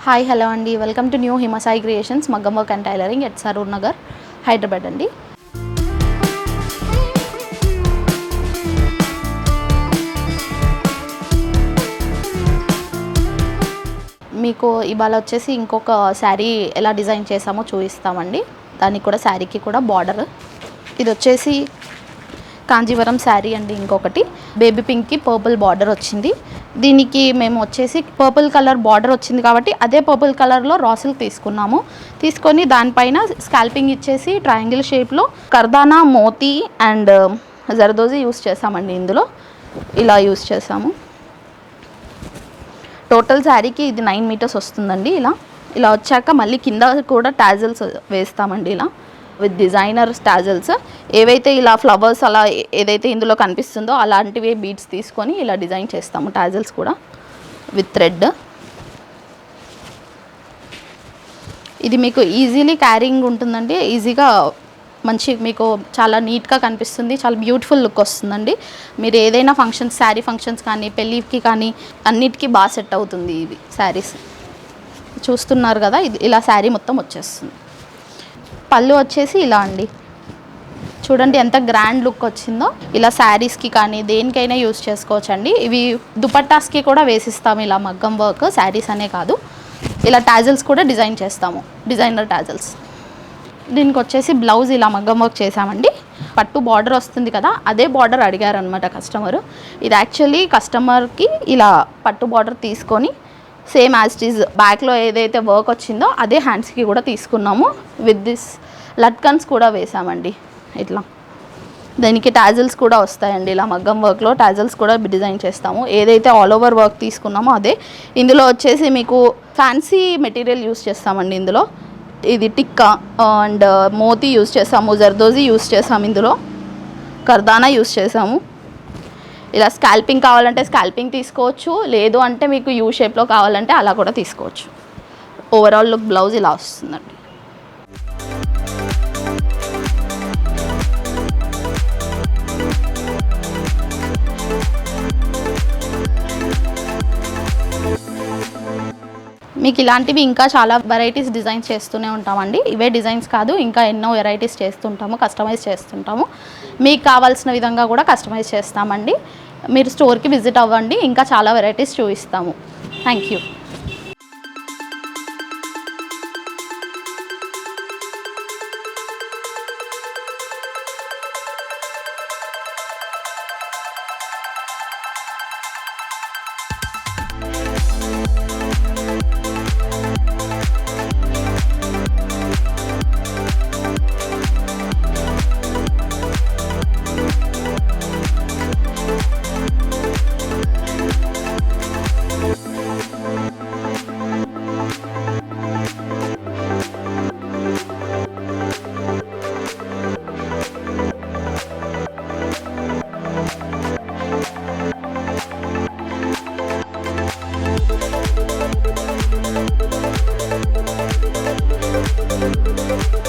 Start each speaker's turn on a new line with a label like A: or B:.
A: Hi hello అండి, welcome to new Himasai creations మగ్గం work and tailoring at Saroornagar, Hyderabad అండి. మీకు ఇవాళ వచ్చేసి ఇంకొక శారీ ఎలా డిజైన్ చేసామో చూపిస్తామండి. దానికి కూడా శారీకి కూడా బార్డర్, ఇది వచ్చేసి కాంజీవరం శారీ అండి. ఇంకొకటి బేబీ పింక్కి పర్పుల్ బార్డర్ వచ్చింది. దీనికి మేము వచ్చేసి పర్పుల్ కలర్ బార్డర్ వచ్చింది కాబట్టి అదే పర్పుల్ కలర్లో రాసులు తీసుకొని దానిపైన స్కాల్పింగ్ ఇచ్చేసి ట్రయాంగిల్ షేప్లో కర్దానా, మోతీ అండ్ జరదోజీ యూస్ చేసామండి. ఇందులో ఇలా యూస్ చేసాము. టోటల్ శారీకి ఇది 9 మీటర్స్ వస్తుందండి. ఇలా వచ్చాక మళ్ళీ కింద కూడా టాజల్స్ వేస్తామండి. ఇలా విత్ డిజైనర్ టాజల్స్, ఏవైతే ఇలా ఫ్లవర్స్ అలా ఏదైతే ఇందులో కనిపిస్తుందో అలాంటివి బీడ్స్ తీసుకొని ఇలా డిజైన్ చేస్తాము. టాజల్స్ కూడా విత్ థ్రెడ్. ఇది మీకు ఈజీలీ క్యారింగ్ ఉంటుందండి. ఈజీగా మంచి మీకు చాలా నీట్గా కనిపిస్తుంది. చాలా బ్యూటిఫుల్ లుక్ వస్తుందండి. మీరు ఏదైనా ఫంక్షన్స్, శారీ ఫంక్షన్స్ కానీ పెళ్ళికి కానీ అన్నిటికీ బాగా సెట్ అవుతుంది. ఇవి శారీస్ చూస్తున్నారు కదా, ఇది ఇలా శారీ మొత్తం వచ్చేస్తుంది. పళ్ళు వచ్చేసి ఇలా అండి, చూడండి ఎంత గ్రాండ్ లుక్ వచ్చిందో. ఇలా శారీస్కి కానీ దేనికైనా యూస్ చేసుకోవచ్చు అండి. ఇవి దుపట్టాస్కి కూడా వేసిస్తాము. ఇలా మగ్గం వర్క్ శారీస్ అనే కాదు, ఇలా టాజల్స్ కూడా డిజైన్ చేస్తాము, డిజైనర్ టాజల్స్. దీనికి వచ్చేసి బ్లౌజ్ ఇలా మగ్గం వర్క్ చేసామండి. పట్టు బార్డర్ వస్తుంది కదా, అదే బార్డర్ అడిగారనమాట కస్టమరు. ఇది యాక్చువల్లీ కస్టమర్కి ఇలా పట్టు బార్డర్ తీసుకొని సేమ్ యాజ్ ఇట్ ఈజ్ బ్యాక్లో ఏదైతే వర్క్ వచ్చిందో అదే హ్యాండ్స్కి కూడా తీసుకున్నాము. విత్ దిస్ లట్కన్స్ కూడా వేసామండి. ఇట్లా దీనికి టాజల్స్ కూడా వస్తాయండి. ఇలా మగ్గం వర్క్లో టాజల్స్ కూడా డిజైన్ చేస్తాము. ఏదైతే ఆల్ ఓవర్ వర్క్ తీసుకున్నామో అదే. ఇందులో వచ్చేసి మీకు ఫ్యాన్సీ మెటీరియల్ యూస్ చేస్తామండి. ఇందులో ఇది టిక్కా అండ్ మోతీ యూస్ చేసాము, జర్దోజీ యూస్ చేసాము, ఇందులో కర్దానా యూస్ చేసాము. ఇలా స్కాల్పింగ్ కావాలంటే స్కాల్పింగ్ తీసుకోవచ్చు, లేదు అంటే మీకు యూ షేప్లో కావాలంటే అలా కూడా తీసుకోవచ్చు. ఓవరాల్ లుక్ బ్లౌజ్ ఇలా వస్తుందండి. మీకు ఇలాంటివి ఇంకా చాలా వెరైటీస్ డిజైన్స్ చేస్తూనే ఉంటామండి. ఇవే డిజైన్స్ కాదు, ఇంకా ఎన్నో వెరైటీస్ చేస్తుంటాము, కస్టమైజ్ చేస్తుంటాము. మీకు కావాల్సిన విధంగా కూడా కస్టమైజ్ చేస్తామండి. మీరు స్టోర్కి విజిట్ అవ్వండి, ఇంకా చాలా వెరైటీస్ చూపిస్తాము. Thank you. Thank you.